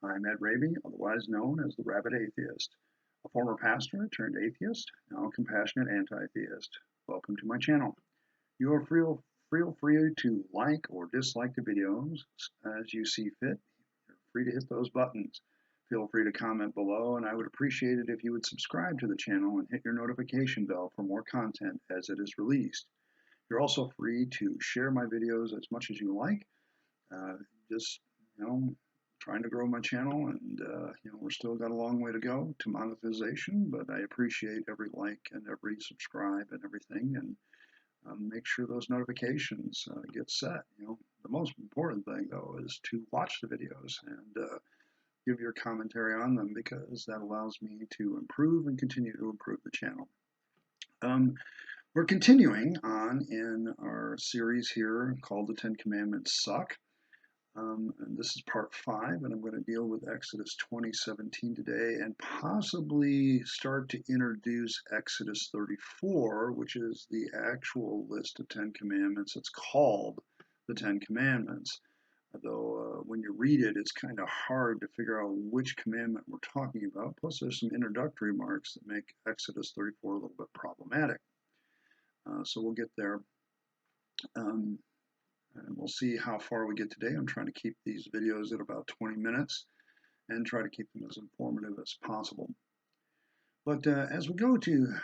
I'm Ed Raby, otherwise known as the Rabid Atheist, a former pastor turned atheist, now a compassionate anti-theist. Welcome to my channel. You are feel free to like or dislike the videos as you see fit. You're free to hit those buttons. Feel free to comment below, and I would appreciate it if you would subscribe to the channel and hit your notification bell for more content as it is released. You're also free to share my videos as much as you like. Uh, just, you know, trying to grow my channel, and we're still got a long way to go to monetization, but I appreciate every like and every subscribe and everything, and make sure those notifications get set. The most important thing though is to watch the videos and give your commentary on them, because that allows me to improve and continue to improve the channel. We're continuing on in our series here called The Ten Commandments Suck. And this is part 5, and I'm going to deal with Exodus 20:17 today, and possibly start to introduce Exodus 34, which is the actual list of 10 commandments. It's called the 10 Commandments, although when you read it, it's kind of hard to figure out which commandment we're talking about. Plus, there's some introductory remarks that make Exodus 34 a little bit problematic. So we'll get there. And we'll see how far we get today. I'm trying to keep these videos at about 20 minutes and try to keep them as informative as possible. But as we go to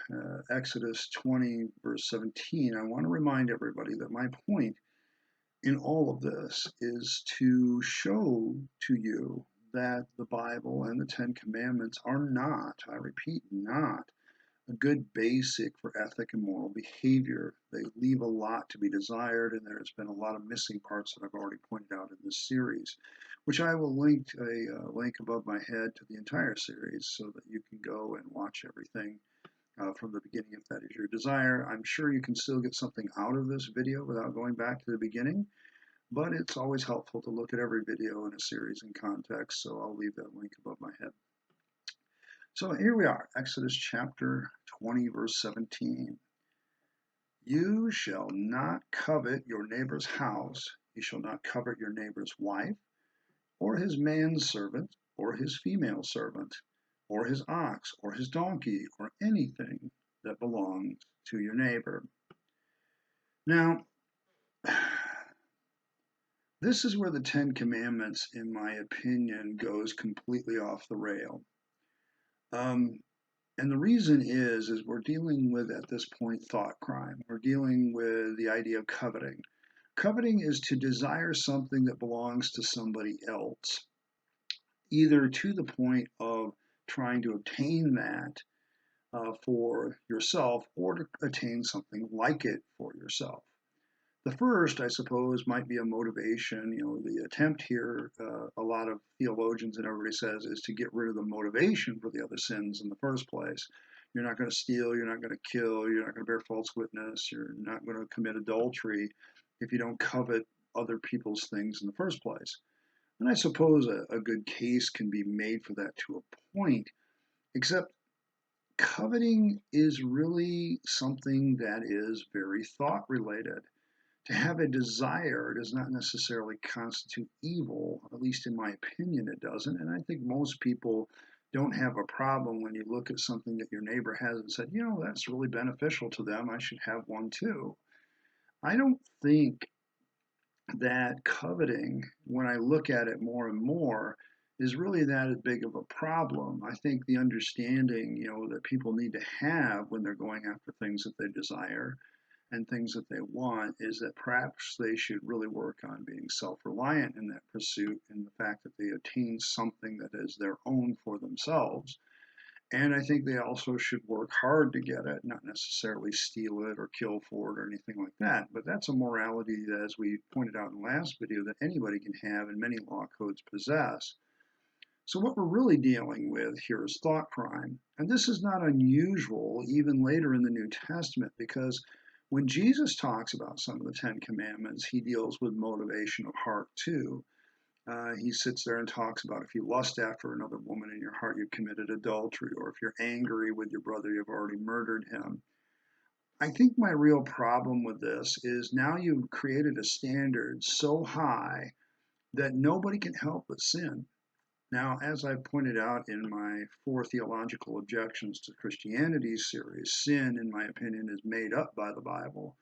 Exodus 20, verse 17, I want to remind everybody that my point in all of this is to show to you that the Bible and the Ten Commandments are not, I repeat, not a good basic for ethic and moral behavior. They leave a lot to be desired, and there's been a lot of missing parts that I've already pointed out in this series, which I will link a link above my head to the entire series so that you can go and watch everything from the beginning if that is your desire. I'm sure you can still get something out of this video without going back to the beginning, but it's always helpful to look at every video in a series in context, so I'll leave that link above my head. So here we are, Exodus chapter 20, verse 17. You shall not covet your neighbor's house. You shall not covet your neighbor's wife, or his manservant, or his female servant, or his ox, or his donkey, or anything that belongs to your neighbor. Now, this is where the Ten Commandments, in my opinion, goes completely off the rail. And the reason is we're dealing with, at this point, thought crime. We're dealing with the idea of coveting. Coveting is to desire something that belongs to somebody else, either to the point of trying to obtain that for yourself, or to attain something like it for yourself. The first, I suppose, might be a motivation. The attempt here, a lot of theologians and everybody says, is to get rid of the motivation for the other sins in the first place. You're not going to steal, you're not going to kill, you're not going to bear false witness, you're not going to commit adultery if you don't covet other people's things in the first place. And I suppose a good case can be made for that to a point, except coveting is really something that is very thought related. To have a desire does not necessarily constitute evil, at least in my opinion it doesn't. And I think most people don't have a problem when you look at something that your neighbor has and said, that's really beneficial to them, I should have one too. I don't think that coveting, when I look at it more and more, is really that big of a problem. I think the understanding, that people need to have when they're going after things that they desire and things that they want is that perhaps they should really work on being self-reliant in that pursuit, and the fact that they attain something that is their own for themselves. And I think they also should work hard to get it, not necessarily steal it or kill for it or anything like that. But that's a morality that, as we pointed out in the last video, that anybody can have and many law codes possess. So what we're really dealing with here is thought crime. And this is not unusual even later in the New Testament, because when Jesus talks about some of the Ten Commandments, he deals with motivation of heart too. He sits there and talks about if you lust after another woman in your heart, you've committed adultery, or if you're angry with your brother, you've already murdered him. I think my real problem with this is now you've created a standard so high that nobody can help but sin. Now, as I pointed out in my 4 theological objections to Christianity series, sin, in my opinion, is made up by the Bible.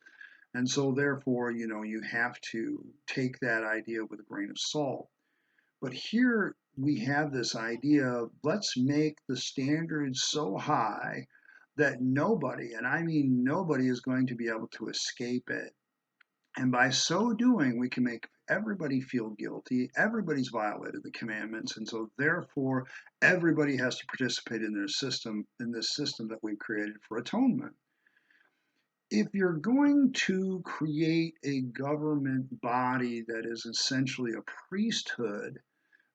And so, therefore, you have to take that idea with a grain of salt. But here we have this idea of let's make the standards so high that nobody, and I mean nobody, is going to be able to escape it. And by so doing, we can make everybody feel guilty. Everybody's violated the commandments. And so therefore, everybody has to participate in this system that we've created for atonement. If you're going to create a government body that is essentially a priesthood,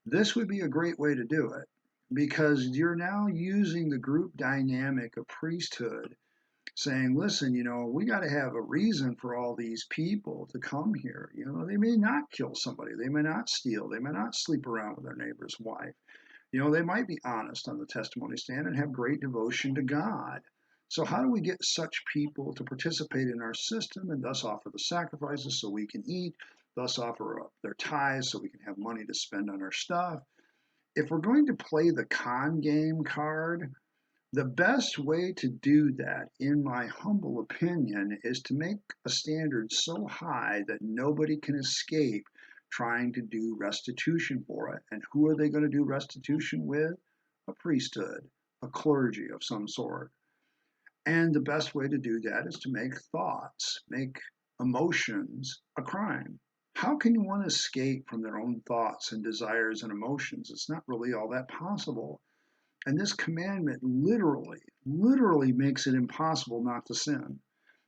this would be a great way to do it, because you're now using the group dynamic of priesthood, saying, listen, we got to have a reason for all these people to come here. They may not kill somebody, they may not steal, they may not sleep around with their neighbor's wife. They might be honest on the testimony stand and have great devotion to God. So, how do we get such people to participate in our system and thus offer the sacrifices so we can eat, thus offer up their tithes so we can have money to spend on our stuff? If we're going to play the con game card, the best way to do that, in my humble opinion, is to make a standard so high that nobody can escape trying to do restitution for it. And who are they going to do restitution with? A priesthood, a clergy of some sort. And the best way to do that is to make thoughts, make emotions a crime. How can you want to escape from their own thoughts and desires and emotions? It's not really all that possible. And this commandment literally makes it impossible not to sin.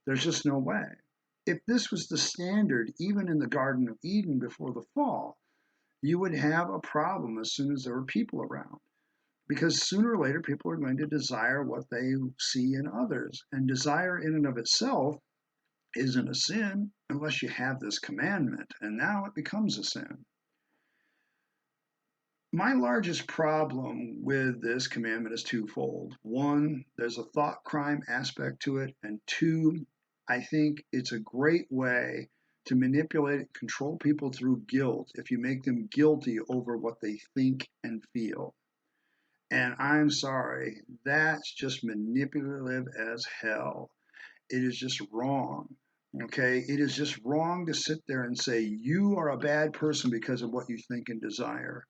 There's just no way. If this was the standard, even in the Garden of Eden before the fall, you would have a problem as soon as there were people around. Because sooner or later, people are going to desire what they see in others. And desire in and of itself isn't a sin unless you have this commandment. And now it becomes a sin. My largest problem with this commandment is twofold. One, there's a thought crime aspect to it. And two, I think it's a great way to manipulate and control people through guilt if you make them guilty over what they think and feel. And I'm sorry, that's just manipulative as hell. It is just wrong. Okay, it is just wrong to sit there and say you are a bad person because of what you think and desire.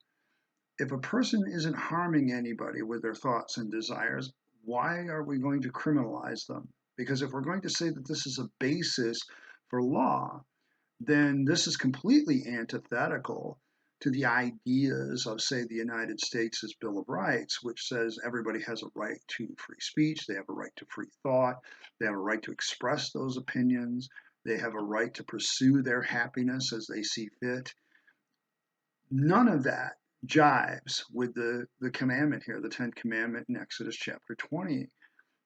If a person isn't harming anybody with their thoughts and desires, why are we going to criminalize them? Because if we're going to say that this is a basis for law, then this is completely antithetical to the ideas of, say, the United States' Bill of Rights, which says everybody has a right to free speech, they have a right to free thought, they have a right to express those opinions, they have a right to pursue their happiness as they see fit. None of that jives with the commandment here, the 10th commandment in Exodus chapter 20.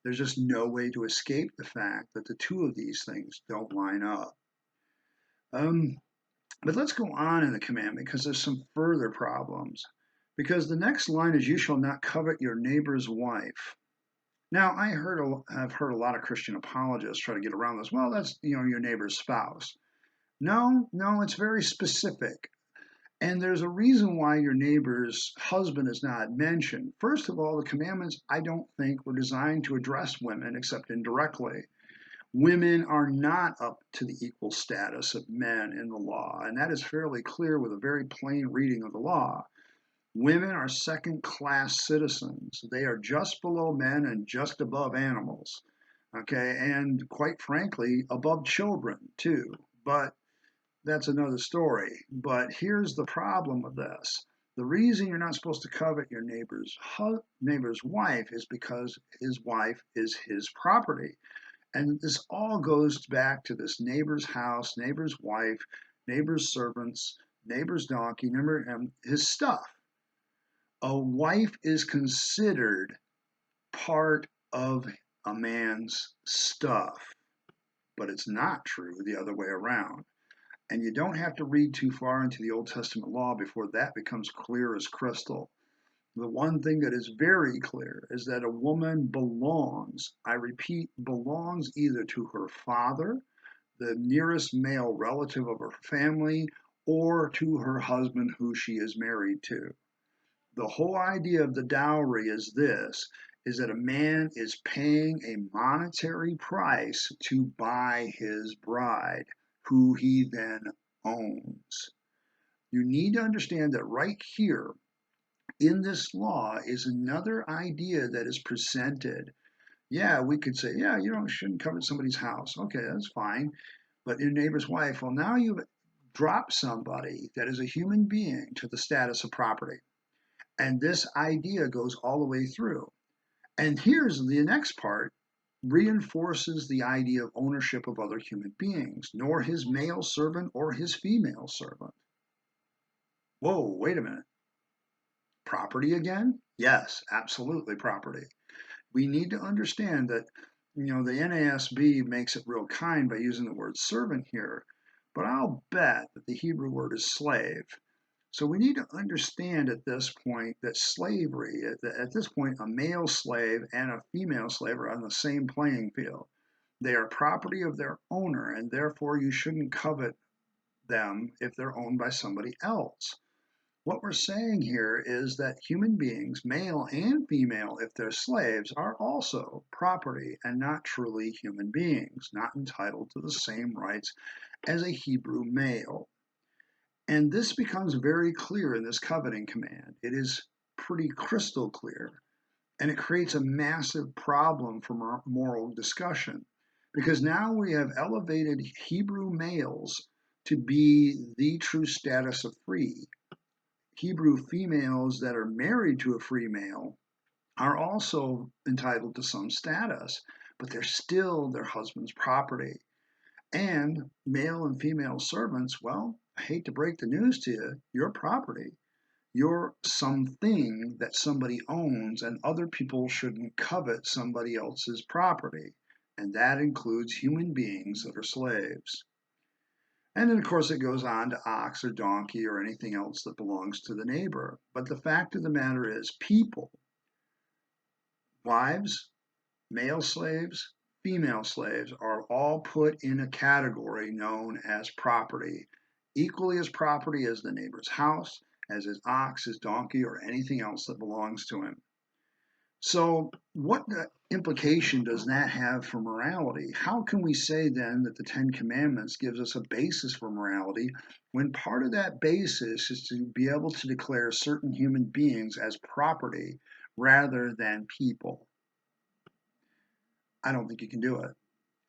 There's just no way to escape the fact that the two of these things don't line up. But let's go on in the commandment because there's some further problems. Because the next line is, you shall not covet your neighbor's wife. Now, I've heard a lot of Christian apologists try to get around this. Well, that's your neighbor's spouse. No, it's very specific. And there's a reason why your neighbor's husband is not mentioned. First of all, the commandments, I don't think, were designed to address women except indirectly. Women are not up to the equal status of men in the law, and that is fairly clear with a very plain reading of the law. Women are second-class citizens. They are just below men and just above animals, okay, and quite frankly, above children too. But that's another story. But here's the problem with this. The reason you're not supposed to covet your neighbor's wife is because his wife is his property. And this all goes back to this neighbor's house, neighbor's wife, neighbor's servants, neighbor's donkey, his stuff. A wife is considered part of a man's stuff, but it's not true the other way around. And you don't have to read too far into the Old Testament law before that becomes clear as crystal. The one thing that is very clear is that a woman belongs, I repeat, belongs either to her father, the nearest male relative of her family, or to her husband who she is married to. The whole idea of the dowry is this, is that a man is paying a monetary price to buy his bride, who he then owns. You need to understand that right here in this law is another idea that is presented. Yeah, we could say, yeah, shouldn't covet somebody's house. Okay, that's fine. But your neighbor's wife, well, now you've dropped somebody that is a human being to the status of property. And this idea goes all the way through. And here's the next part, reinforces the idea of ownership of other human beings, nor his male servant or his female servant. Whoa, wait a minute. Property again? Yes, absolutely property. We need to understand that, the NASB makes it real kind by using the word servant here, but I'll bet that the Hebrew word is slave. So we need to understand at this point that slavery, at this point, a male slave and a female slave are on the same playing field. They are property of their owner, and therefore you shouldn't covet them if they're owned by somebody else. What we're saying here is that human beings, male and female, if they're slaves, are also property and not truly human beings, not entitled to the same rights as a Hebrew male. And this becomes very clear in this coveting command. It is pretty crystal clear, and it creates a massive problem for moral discussion, because now we have elevated Hebrew males to be the true status of free. Hebrew females that are married to a free male are also entitled to some status, but they're still their husband's property. And male and female servants, well, I hate to break the news to you, you're property. You're something that somebody owns, and other people shouldn't covet somebody else's property. And that includes human beings that are slaves. And then, of course, it goes on to ox or donkey or anything else that belongs to the neighbor. But the fact of the matter is, people, wives, male slaves, female slaves, are all put in a category known as property, equally as property as the neighbor's house, as his ox, his donkey, or anything else that belongs to him. So, what implication does that have for morality? How can we say then that the Ten Commandments gives us a basis for morality when part of that basis is to be able to declare certain human beings as property rather than people? I don't think you can do it.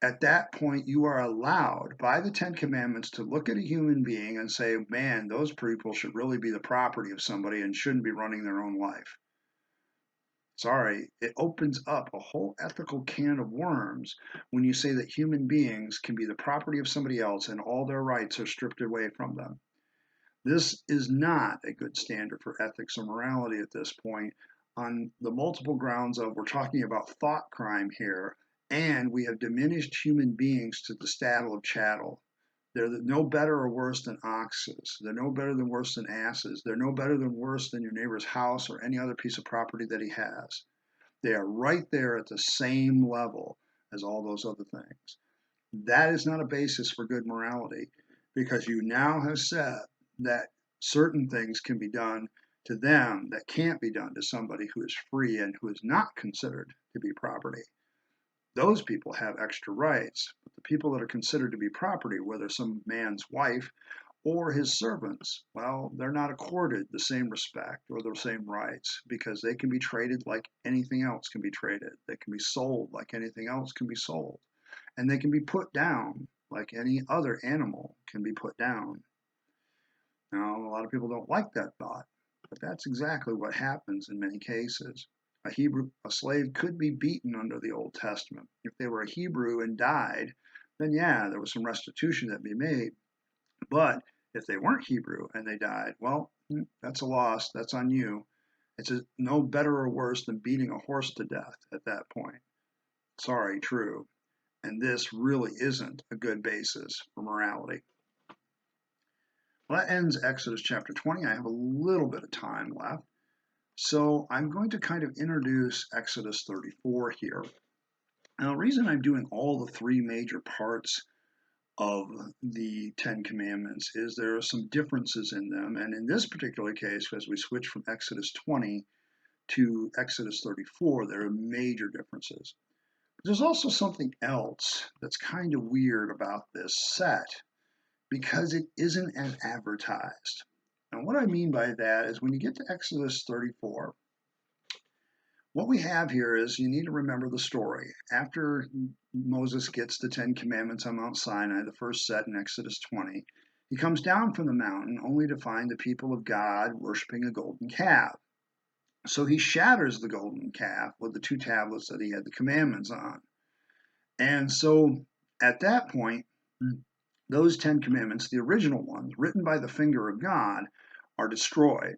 At that point, you are allowed by the Ten Commandments to look at a human being and say, man, those people should really be the property of somebody and shouldn't be running their own life. Sorry, it opens up a whole ethical can of worms when you say that human beings can be the property of somebody else and all their rights are stripped away from them. This is not a good standard for ethics or morality at this point, on the multiple grounds of we're talking about thought crime here, and we have diminished human beings to the status of chattel. They're no better or worse than oxes. They're no better than worse than asses. They're no better than worse than your neighbor's house or any other piece of property that he has. They are right there at the same level as all those other things. That is not a basis for good morality, because you now have said that certain things can be done to them that can't be done to somebody who is free and who is not considered to be property. Those people have extra rights, but the people that are considered to be property, whether some man's wife or his servants, well, they're not accorded the same respect or the same rights, because they can be traded like anything else can be traded. They can be sold like anything else can be sold. And they can be put down like any other animal can be put down. Now, a lot of people don't like that thought, but that's exactly what happens in many cases. A slave could be beaten under the Old Testament. If they were a Hebrew and died, then yeah, there was some restitution that be made. But if they weren't Hebrew and they died, well, that's a loss. That's on you. It's no better or worse than beating a horse to death at that point. Sorry, true. And this really isn't a good basis for morality. Well, that ends Exodus chapter 20. I have a little bit of time left. So I'm going to kind of introduce Exodus 34 here. Now, the reason I'm doing all the three major parts of the Ten Commandments is there are some differences in them. And in this particular case, as we switch from Exodus 20 to Exodus 34, there are major differences. But there's also something else that's kind of weird about this set because it isn't as advertised. And what I mean by that is when you get to Exodus 34, what we have here is you need to remember the story. After Moses gets the Ten Commandments on Mount Sinai, the first set in Exodus 20, he comes down from the mountain only to find the people of God worshiping a golden calf. So he shatters the golden calf with the two tablets that he had the commandments on. And so at that point, those Ten Commandments, the original ones, written by the finger of God, are destroyed.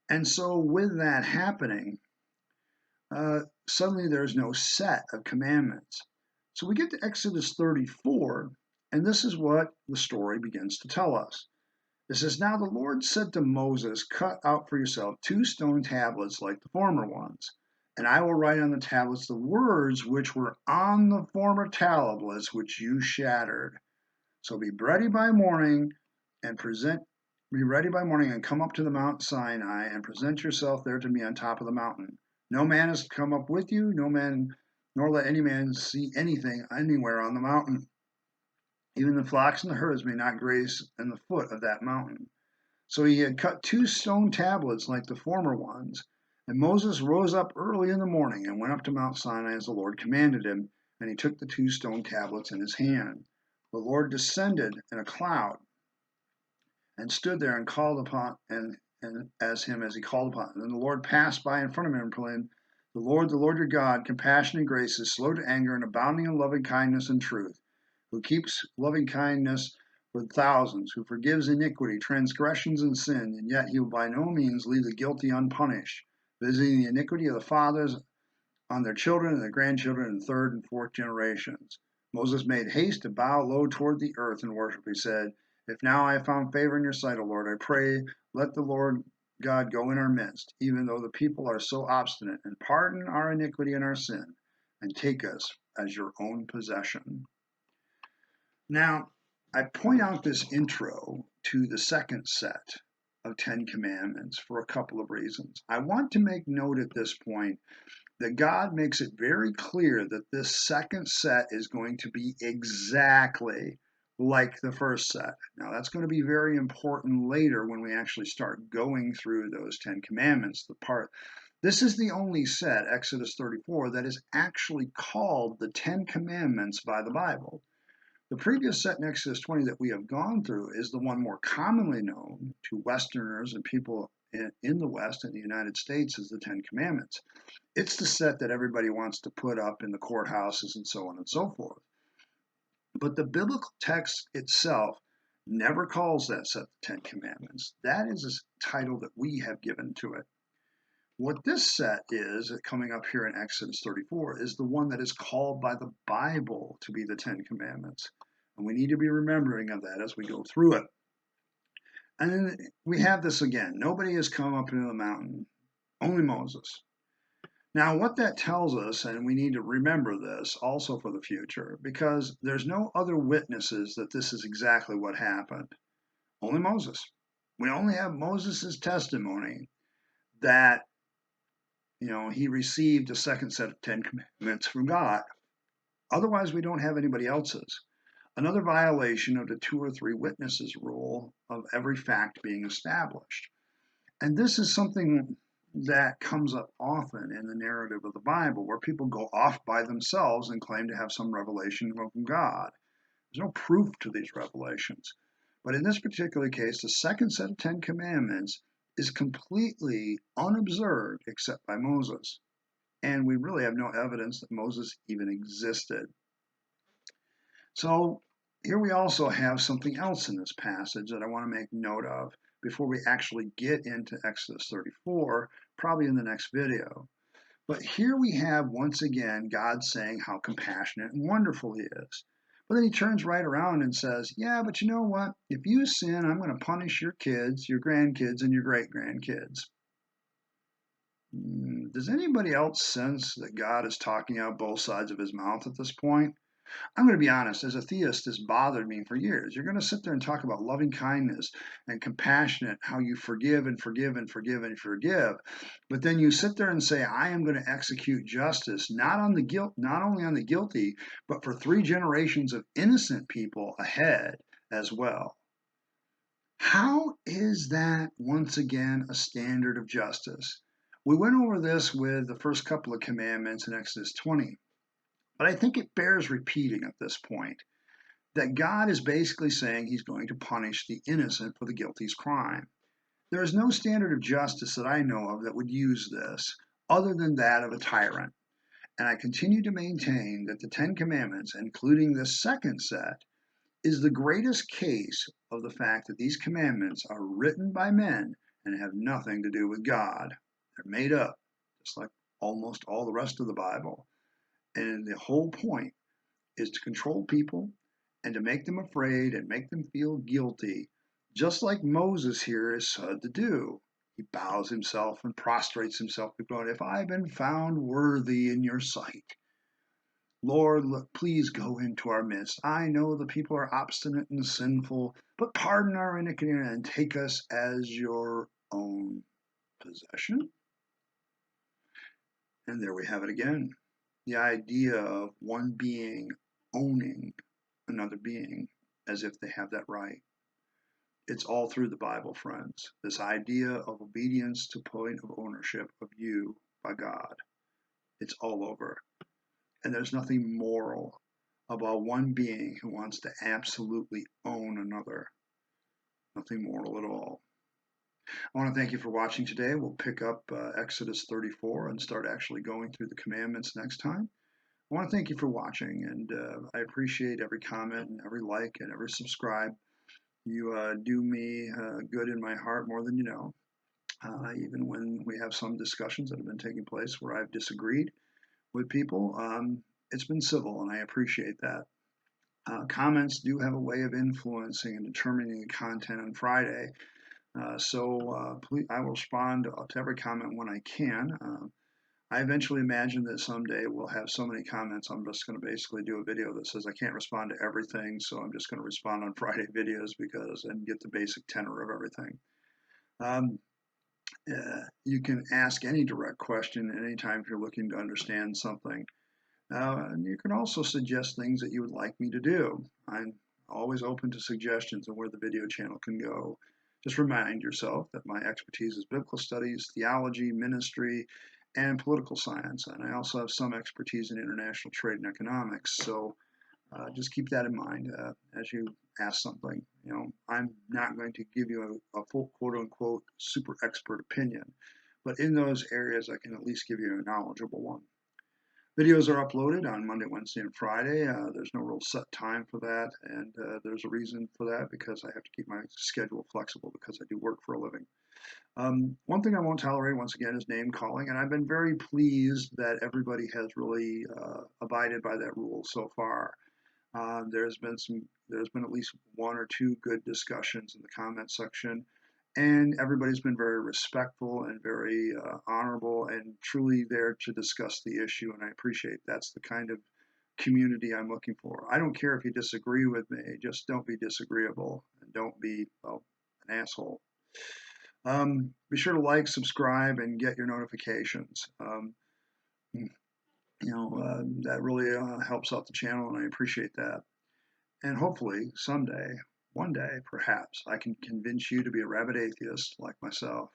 And so with that happening, suddenly there's no set of commandments. So we get to Exodus 34, and this is what the story begins to tell us. It says, Now the Lord said to Moses, Cut out for yourself 2 stone tablets like the former ones, and I will write on the tablets the words which were on the former tablets which you shattered. So be ready by morning and come up to the Mount Sinai and present yourself there to me on top of the mountain. No man is to come up with you, nor let any man see anything anywhere on the mountain. Even the flocks and the herds may not graze in the foot of that mountain. So he had cut 2 stone tablets like the former ones. And Moses rose up early in the morning and went up to Mount Sinai as the Lord commanded him, and he took the 2 stone tablets in his hand. The Lord descended in a cloud and stood there and called upon and as he called upon him. And the Lord passed by in front of him and proclaimed, the Lord your God, compassionate and gracious, slow to anger, and abounding in loving kindness and truth, who keeps loving kindness for thousands, who forgives iniquity, transgressions, and sin, and yet he will by no means leave the guilty unpunished, visiting the iniquity of the fathers on their children and their grandchildren in 3rd and 4th generations. Moses made haste to bow low toward the earth and worship. He said, If now I have found favor in your sight, O Lord, I pray, let the Lord God go in our midst, even though the people are so obstinate, and pardon our iniquity and our sin, and take us as your own possession. Now, I point out this intro to the second set of 10 commandments for a couple of reasons. I want to make note at this point that God makes it very clear that this second set is going to be exactly like the first set. Now, that's going to be very important later when we actually start going through those 10 commandments. This is the only set, Exodus 34, that is actually called the 10 commandments by the Bible. The previous set in Exodus 20 that we have gone through is the one more commonly known to Westerners and people in the West and the United States as the 10 Commandments. It's the set that everybody wants to put up in the courthouses and so on and so forth. But the biblical text itself never calls that set the 10 Commandments. That is a title that we have given to it. What this set is, coming up here in Exodus 34, is the one that is called by the Bible to be the 10 Commandments. And we need to be remembering of that as we go through it. And then we have this again. Nobody has come up into the mountain, only Moses. Now, what that tells us, and we need to remember this also for the future, because there's no other witnesses that this is exactly what happened. Only Moses. We only have Moses' testimony that he received a second set of 10 commandments from God. Otherwise, we don't have anybody else's. Another violation of the 2 or 3 witnesses rule of every fact being established. And this is something that comes up often in the narrative of the Bible, where people go off by themselves and claim to have some revelation from God. There's no proof to these revelations. But in this particular case, the second set of 10 commandments is completely unobserved except by Moses. And we really have no evidence that Moses even existed. So here we also have something else in this passage that I want to make note of before we actually get into Exodus 34, probably in the next video. But here we have, once again, God saying how compassionate and wonderful he is. But then he turns right around and says, yeah, but you know what? If you sin, I'm going to punish your kids, your grandkids, and your great-grandkids. Does anybody else sense that God is talking out both sides of his mouth at this point? I'm going to be honest, as a theist, this bothered me for years. You're going to sit there and talk about loving kindness and compassionate, how you forgive and forgive and forgive and forgive. But then you sit there and say, I am going to execute justice, not on the guilt, not only on the guilty, but for 3 generations of innocent people ahead as well. How is that once again a standard of justice? We went over this with the first couple of commandments in Exodus 20. But I think it bears repeating at this point that God is basically saying he's going to punish the innocent for the guilty's crime. There is no standard of justice that I know of that would use this other than that of a tyrant. And I continue to maintain that the 10 Commandments, including this second set, is the greatest case of the fact that these commandments are written by men and have nothing to do with God. They're made up, just like almost all the rest of the Bible. And the whole point is to control people and to make them afraid and make them feel guilty, just like Moses here is said to do. He bows himself and prostrates himself before God. If I've been found worthy in your sight, Lord, please go into our midst. I know the people are obstinate and sinful, but pardon our iniquity and take us as your own possession. And there we have it again. The idea of one being owning another being as if they have that right. It's all through the Bible, friends. This idea of obedience to point of ownership of you by God. It's all over. And there's nothing moral about one being who wants to absolutely own another. Nothing moral at all. I want to thank you for watching today. We'll pick up Exodus 34 and start actually going through the commandments next time. I want to thank you for watching, and I appreciate every comment and every like and every subscribe. You do me good in my heart more than you know, even when we have some discussions that have been taking place where I've disagreed with people. It's been civil, and I appreciate that. Comments do have a way of influencing and determining the content on Friday. Please, I will respond to every comment when I can. I eventually imagine that someday we'll have so many comments, I'm just going to basically do a video that says I can't respond to everything, so I'm just going to respond on Friday videos and get the basic tenor of everything. You can ask any direct question anytime if you're looking to understand something. And you can also suggest things that you would like me to do. I'm always open to suggestions on where the video channel can go. Just remind yourself that my expertise is biblical studies, theology, ministry, and political science. And I also have some expertise in international trade and economics. So just keep that in mind as you ask something. You know, I'm not going to give you a full quote unquote super expert opinion, but in those areas I can at least give you a knowledgeable one. Videos are uploaded on Monday, Wednesday, and Friday. There's no real set time for that, and there's a reason for that because I have to keep my schedule flexible because I do work for a living. One thing I won't tolerate, once again, is name calling, and I've been very pleased that everybody has really abided by that rule so far. There's been at least 1 or 2 good discussions in the comment section, and everybody's been very respectful and very honorable and truly there to discuss the issue, and I appreciate that's the kind of community I'm looking for. I don't care if you disagree with me, just don't be disagreeable and don't be, well, an asshole. Be sure to like, subscribe, and get your notifications. That really helps out the channel, and I appreciate that. And hopefully, someday, one day, perhaps, I can convince you to be a rabid atheist like myself.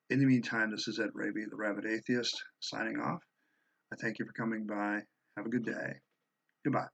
In the meantime, this is Ed Raby, the Rabid Atheist, signing off. I thank you for coming by. Have a good day. Goodbye.